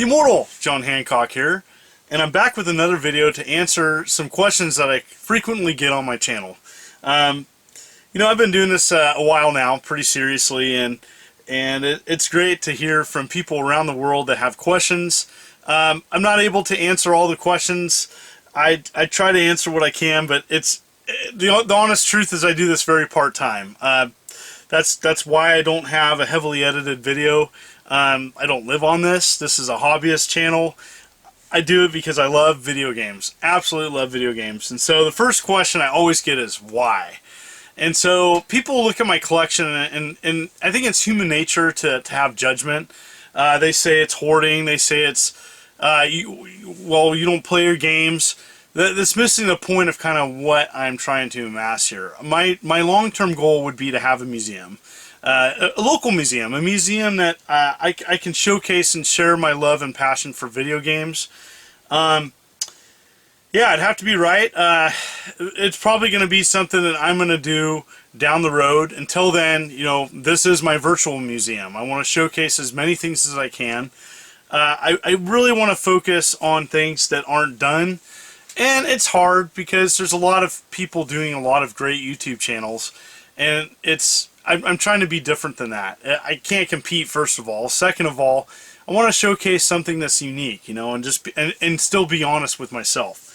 The Immortal John Hancock here, and I'm back with another video to answer some questions that I frequently get on my channel. I've been doing this a while now, pretty seriously, and it's great to hear from people around the world that have questions. I'm not able to answer all the questions. I try to answer what I can, but it's the honest truth is I do this very part-time. That's why I don't have a heavily edited video. I don't live on this. This is a hobbyist channel. I do it because I love video games. Absolutely love video games. And so the first question I always get is why? And so people look at my collection, and I think it's human nature to have judgment. They say it's hoarding. They say it's, you don't play your games. That's missing the point of kind of what I'm trying to amass here. My long-term goal would be to have a museum. A local museum, a museum that I can showcase and share my love and passion for video games. Yeah, it'd have to be right. It's probably going to be something that I'm going to do down the road. Until then, this is my virtual museum. I want to showcase as many things as I can. I really want to focus on things that aren't done. And it's hard because there's a lot of people doing a lot of great YouTube channels. And I'm trying to be different than that. I can't compete, first of all. Second of all, I want to showcase something that's unique, and still be honest with myself.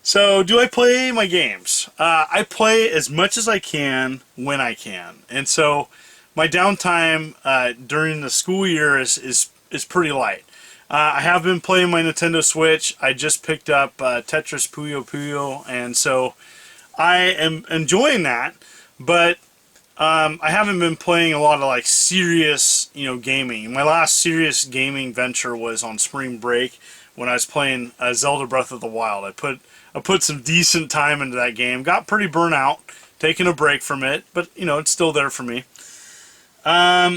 So, do I play my games? I play as much as I can when I can. And so, my downtime during the school year is pretty light. I have been playing my Nintendo Switch. I just picked up Tetris Puyo Puyo, and so I am enjoying that, but I haven't been playing a lot of serious, gaming. My last serious gaming venture was on spring break when I was playing Zelda Breath of the Wild. I put some decent time into that game. Got pretty burnt out, taking a break from it, but it's still there for me. Are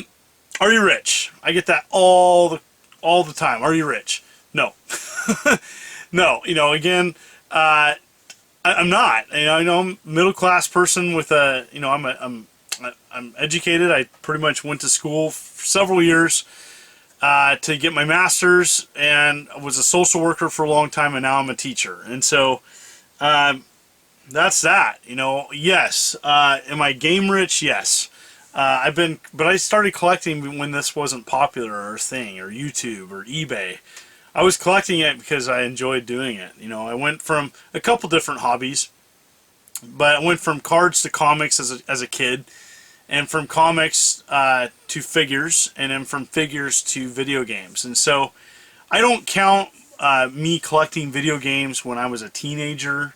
you rich? I get that all the time. Are you rich? No. No. Again, I'm not. I'm a middle class person with a. I'm educated. I pretty much went to school for several years to get my master's, and I was a social worker for a long time, and now I'm a teacher. And so that's that. Yes. Am I game rich? Yes. But I started collecting when this wasn't popular or a thing, or YouTube or eBay. I was collecting it because I enjoyed doing it. I went from a couple different hobbies, but I went from cards to comics as a kid, and from comics to figures, and then from figures to video games. And so I don't count me collecting video games when I was a teenager.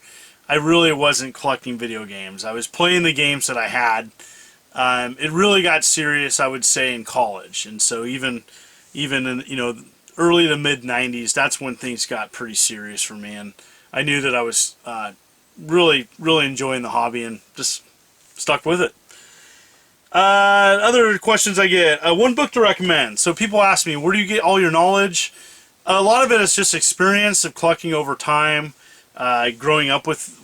I really wasn't collecting video games. I was playing the games that I had. It really got serious, I would say, in college. And so even in early to mid 90s, that's when things got pretty serious for me, and I knew that I was really enjoying the hobby and just stuck with it. Other questions I get, one book to recommend. So people ask me, where do you get all your knowledge? A lot of it is just experience of collecting over time, growing up with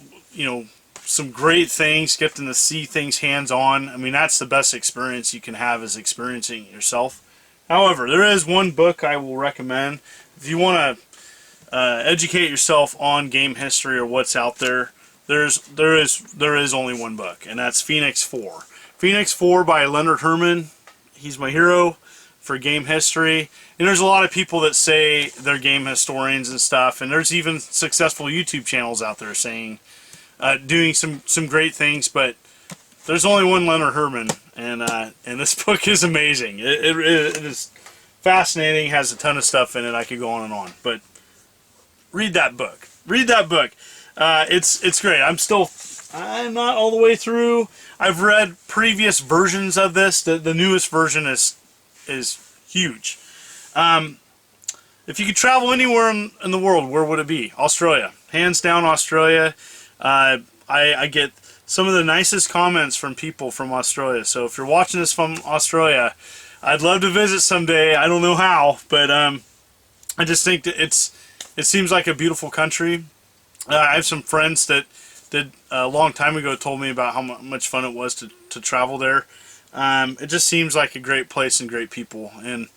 some great things, getting to see things hands-on. I mean, that's the best experience you can have, is experiencing it yourself. However, there is one book I will recommend if you want to educate yourself on game history or what's out there. There is only one book, and that's Phoenix 4. Phoenix 4 by Leonard Herman. He's my hero for game history. And there's a lot of people that say they're game historians and stuff, and there's even successful YouTube channels out there saying doing some great things, but there's only one Leonard Herman, and this book is amazing. It is fascinating, has a ton of stuff in it. I could go on and on, but read that book. Read that book. It's great. I'm not all the way through. I've read previous versions of this. The newest version is huge. If you could travel anywhere in the world, where would it be? Australia. Hands down, Australia. I get some of the nicest comments from people from Australia. So if you're watching this from Australia, I'd love to visit someday. I don't know how, but I just think that it seems like a beautiful country. I have some friends that did a long time ago told me about how much fun it was to travel there. It just seems like a great place and great people. And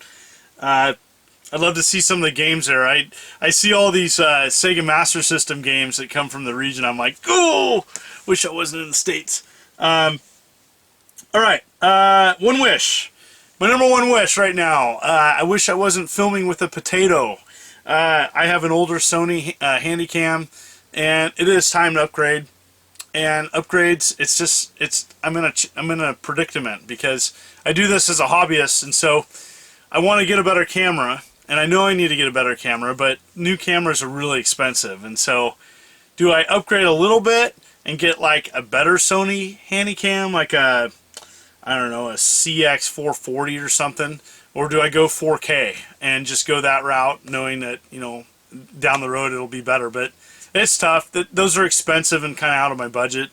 I'd love to see some of the games there. I see all these Sega Master System games that come from the region. I'm like, oh, wish I wasn't in the States. All right, one wish. My number one wish right now. I wish I wasn't filming with a potato. I have an older Sony Handycam, and it is time to upgrade. And upgrades, I'm in a predicament because I do this as a hobbyist, and so I want to get a better camera, and I know I need to get a better camera, but new cameras are really expensive, and so do I upgrade a little bit and get like a better Sony Handycam, like a, I don't know, a CX440 or something, or do I go 4K and just go that route, knowing that, you know, down the road it'll be better? But it's tough. Those are expensive and kind of out of my budget.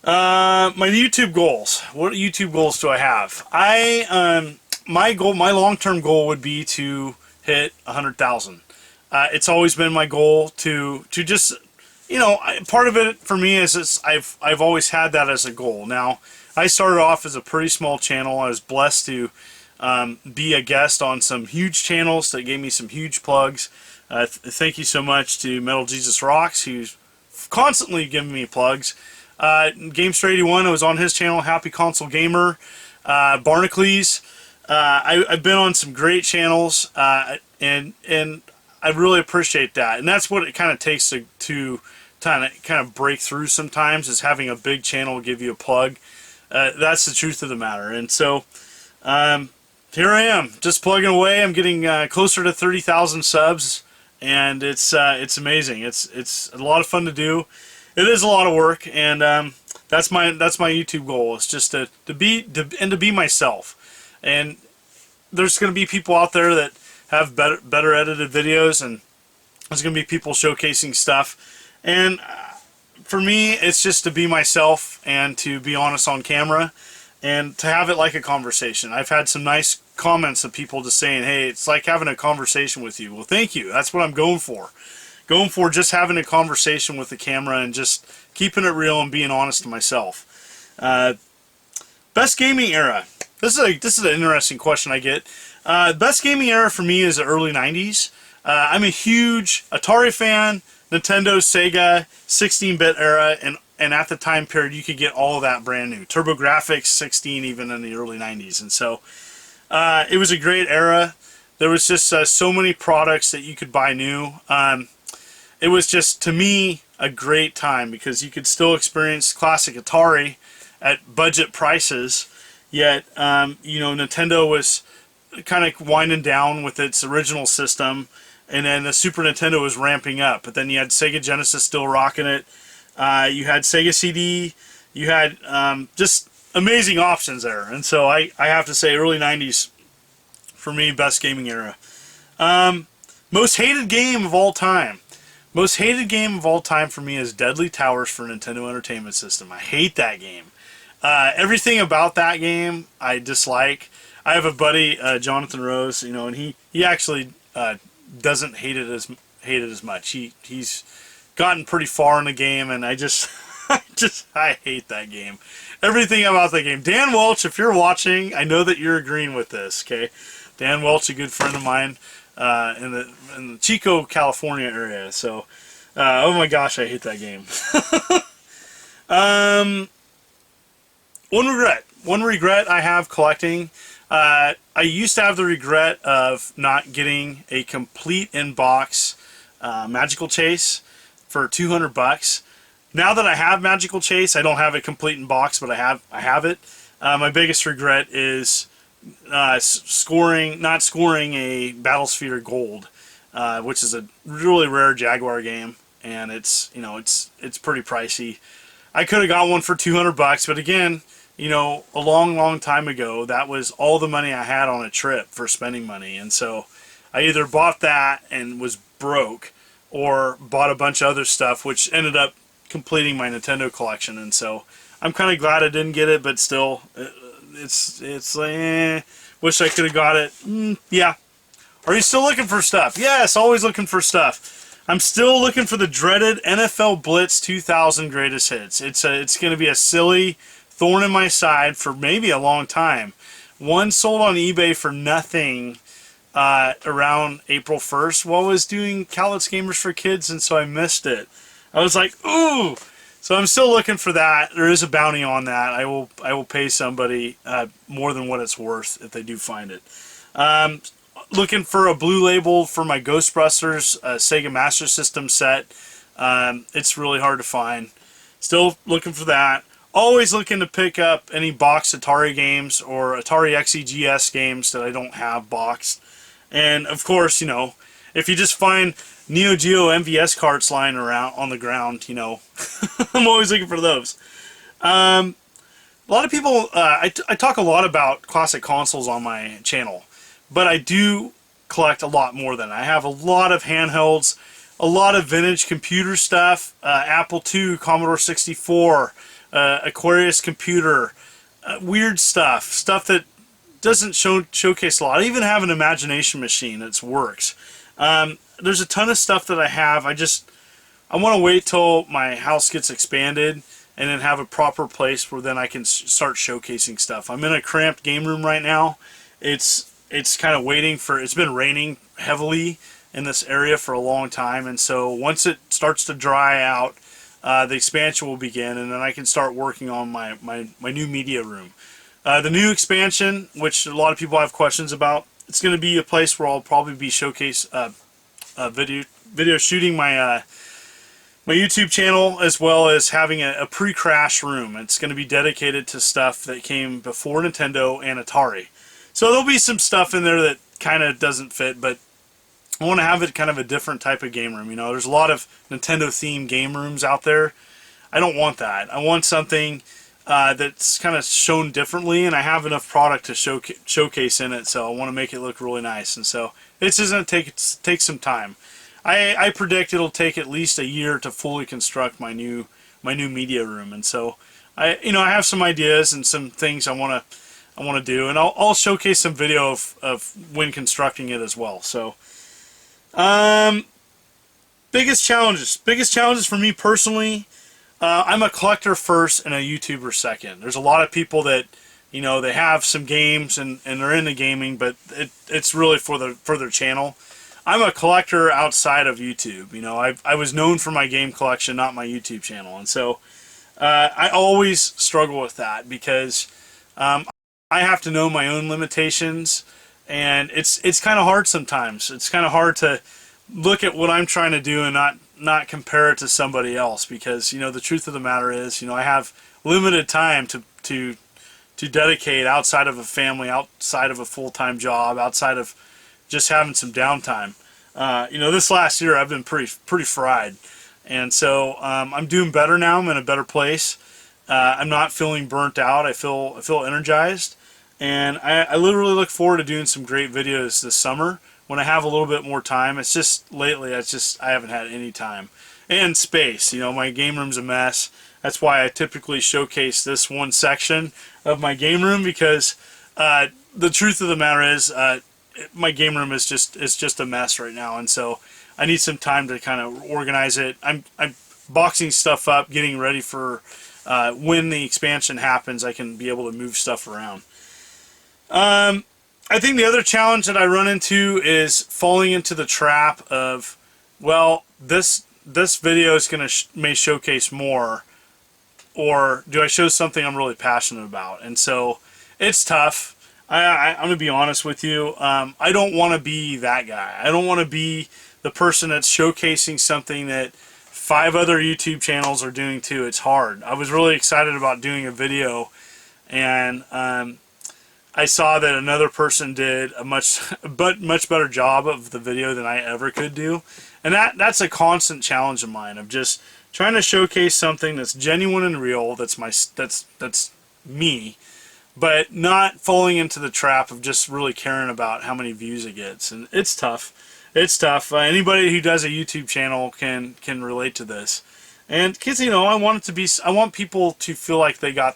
My YouTube goals. What YouTube goals do I have? My long-term goal would be to hit 100,000. It's always been my goal to just, you know, part of it for me is I've always had that as a goal. Now, I started off as a pretty small channel. I was blessed to be a guest on some huge channels that gave me some huge plugs. Thank you so much to Metal Jesus Rocks, who's constantly giving me plugs. Gamester81, I was on his channel, Happy Console Gamer. Barnacles. I've been on some great channels, and I really appreciate that. And that's what it kind of takes to kind of break through sometimes, is having a big channel give you a plug. That's the truth of the matter. And so here I am, just plugging away. I'm getting closer to 30,000 subs. And it's amazing. It's a lot of fun to do. It is a lot of work, and that's my YouTube goal. It's just to be myself. And there's going to be people out there that have better edited videos, and there's going to be people showcasing stuff. And for me, it's just to be myself and to be honest on camera, and to have it like a conversation. I've had some nice comments of people just saying, hey, it's like having a conversation with you. Well, thank you. That's what I'm going for. Going for just having a conversation with the camera and just keeping it real and being honest to myself. Best gaming era. This is an interesting question I get. Best gaming era for me is the early 90s. I'm a huge Atari fan, Nintendo, Sega, 16-bit era, and at the time period you could get all of that brand new. TurboGrafx 16 even in the early 90s. And so it was a great era. There was just so many products that you could buy new. It was just, to me, a great time because you could still experience classic Atari at budget prices, yet you know, Nintendo was kind of winding down with its original system, and then the Super Nintendo was ramping up. But then you had Sega Genesis still rocking it. You had Sega CD. You had just amazing options there. And so I have to say, early 90s, for me, best gaming era. Most hated game of all time. Most hated game of all time for me is Deadly Towers for Nintendo Entertainment System. I hate that game. Everything about that game I dislike. I have a buddy, Jonathan Rose, you know, and he actually doesn't hate it as much. He's gotten pretty far in the game, and I hate that game. Everything about that game. Dan Welch, if you're watching, I know that you're agreeing with this, okay? Dan Welch, a good friend of mine in the Chico, California area. So, oh my gosh, I hate that game. One regret I have collecting. I used to have the regret of not getting a complete in-box Magical Chase for $200. Now that I have Magical Chase, I don't have it complete in box, but I have it. My biggest regret is not scoring a Battlesphere Gold, which is a really rare Jaguar game, and it's pretty pricey. I could have got one for $200, but again, you know, a long time ago, that was all the money I had on a trip for spending money, and so I either bought that and was broke, or bought a bunch of other stuff, which ended up completing my Nintendo collection. And so I'm kind of glad I didn't get it, but still, it's like, wish I could have got it. Yeah. Are you still looking for stuff? Yes, always looking for stuff. I'm still looking for the dreaded NFL Blitz 2000 Greatest Hits. It's going to be a silly thorn in my side for maybe a long time. One sold on eBay for nothing around April 1st while I was doing Cowlitz Gamers for Kids, and so I missed it. I was like, ooh! So I'm still looking for that. There is a bounty on that. I will pay somebody more than what it's worth if they do find it. Looking for a blue label for my Ghostbusters Sega Master System set. It's really hard to find. Still looking for that. Always looking to pick up any boxed Atari games or Atari XEGS games that I don't have boxed. And of course, you know, if you just find Neo Geo MVS carts lying around on the ground, you know, I'm always looking for those. A lot of people, I talk a lot about classic consoles on my channel, but I do collect a lot more than that. I have a lot of handhelds, a lot of vintage computer stuff, Apple II, Commodore 64, Aquarius computer, weird stuff that doesn't showcase a lot. I even have an Imagination machine that works. There's a ton of stuff that I have. I want to wait till my house gets expanded and then have a proper place where then I can start showcasing stuff. I'm in a cramped game room right now. It's kind of waiting for, it's been raining heavily in this area for a long time, and so once it starts to dry out, the expansion will begin, and then I can start working on my new media room. The new expansion, which a lot of people have questions about, it's going to be a place where I'll probably be video shooting my my YouTube channel, as well as having a pre-crash room. It's going to be dedicated to stuff that came before Nintendo and Atari. So there'll be some stuff in there that kind of doesn't fit, but I want to have it kind of a different type of game room. You know, there's a lot of Nintendo-themed game rooms out there. I don't want that. I want something that's kind of shown differently, and I have enough product to showcase in it, so I want to make it look really nice. And so it's just going to take some time. I predict it'll take at least a year to fully construct my new media room, and so I have some ideas and some things I want to do, and I'll showcase some video of when constructing it as well. So. Biggest challenges for me personally, I'm a collector first and a YouTuber second. There's a lot of people that, you know, they have some games and they're into gaming, but it's really for their channel. I'm a collector outside of YouTube. You know, I was known for my game collection, not my YouTube channel, and so I always struggle with that because I have to know my own limitations. And it's kind of hard sometimes. It's kind of hard to look at what I'm trying to do and not compare it to somebody else, because, you know, the truth of the matter is, you know, I have limited time to dedicate outside of a family, outside of a full-time job, outside of just having some downtime. You know, this last year I've been pretty fried, and so I'm doing better now. I'm in a better place. I'm not feeling burnt out. I feel energized. And I literally look forward to doing some great videos this summer when I have a little bit more time. It's just lately, I haven't had any time. And space. You know, my game room's a mess. That's why I typically showcase this one section of my game room, because the truth of the matter is my game room is just a mess right now. And so I need some time to kind of organize it. I'm boxing stuff up, getting ready for when the expansion happens, I can be able to move stuff around. I think the other challenge that I run into is falling into the trap of, well, this video is going to may showcase more, or do I show something I'm really passionate about? And so it's tough. I'm going to be honest with you. I don't want to be that guy. I don't want to be the person that's showcasing something that 5 other YouTube channels are doing too. It's hard. I was really excited about doing a video, and I saw that another person did a much better job of the video than I ever could do, and that's a constant challenge of mine, of just trying to showcase something that's genuine and real, that's me, but not falling into the trap of just really caring about how many views it gets. And it's tough. It's tough. Anybody who does a YouTube channel can relate to this. And because, you know, I want people to feel like they got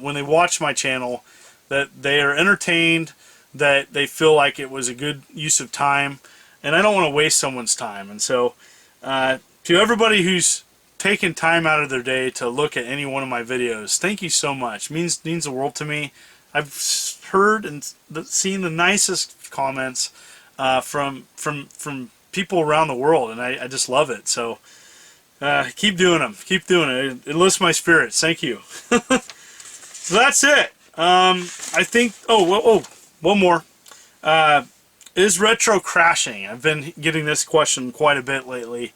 when they watch my channel, that they are entertained, that they feel like it was a good use of time, and I don't want to waste someone's time. And so, to everybody who's taken time out of their day to look at any one of my videos, thank you so much. It means the world to me. I've heard and seen the nicest positive comments from people around the world, and I just love it. So keep doing them. Keep doing it. It lifts my spirits. Thank you. So that's it. I think. Oh, one more. Is retro crashing? I've been getting this question quite a bit lately.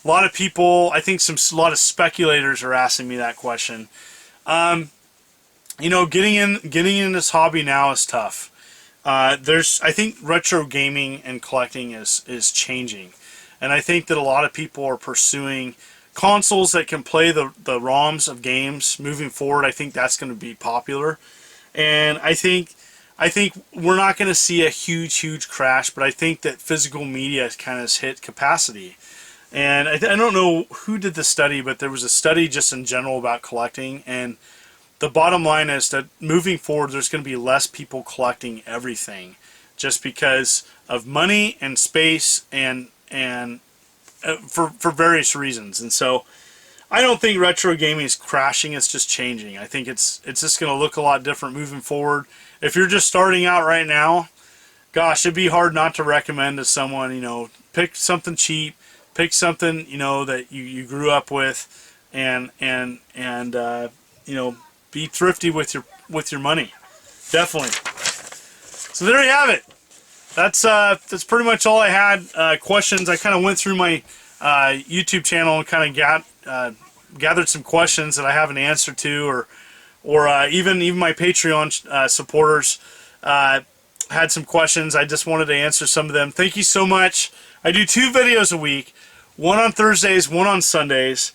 A lot of people, I think a lot of speculators are asking me that question. You know, getting in this hobby now is tough. I think retro gaming and collecting is changing, and I think that a lot of people are pursuing consoles that can play the ROMs of games moving forward. I think that's going to be popular, and I think we're not going to see a huge crash, but I think that physical media kind of has hit capacity. And I don't know who did the study, but there was a study just in general about collecting, and the bottom line is that moving forward there's going to be less people collecting everything just because of money and space and for various reasons. And so I don't think retro gaming is crashing, it's just changing. I think it's just going to look a lot different moving forward. If you're just starting out right now, gosh, it'd be hard not to recommend to someone, you know, pick something cheap, pick something, you know, that you grew up with, and you know, be thrifty with your money. Definitely. So there you have it. That's pretty much all I had. Questions. I kind of went through my YouTube channel and kind of gathered some questions that I haven't answered to, or even my Patreon supporters had some questions. I just wanted to answer some of them. Thank you so much. I do 2 videos a week, one on Thursdays, one on Sundays.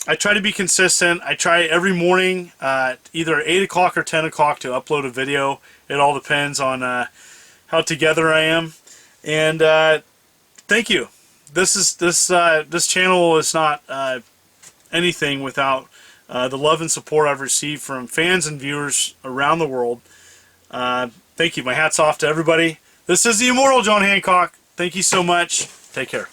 I try to be consistent. I try every morning, either 8 o'clock or 10 o'clock to upload a video. It all depends on how together I am. And thank you. This channel is not anything without the love and support I've received from fans and viewers around the world. Thank you. My hat's off to everybody. This is the Immortal John Hancock. Thank you so much. Take care.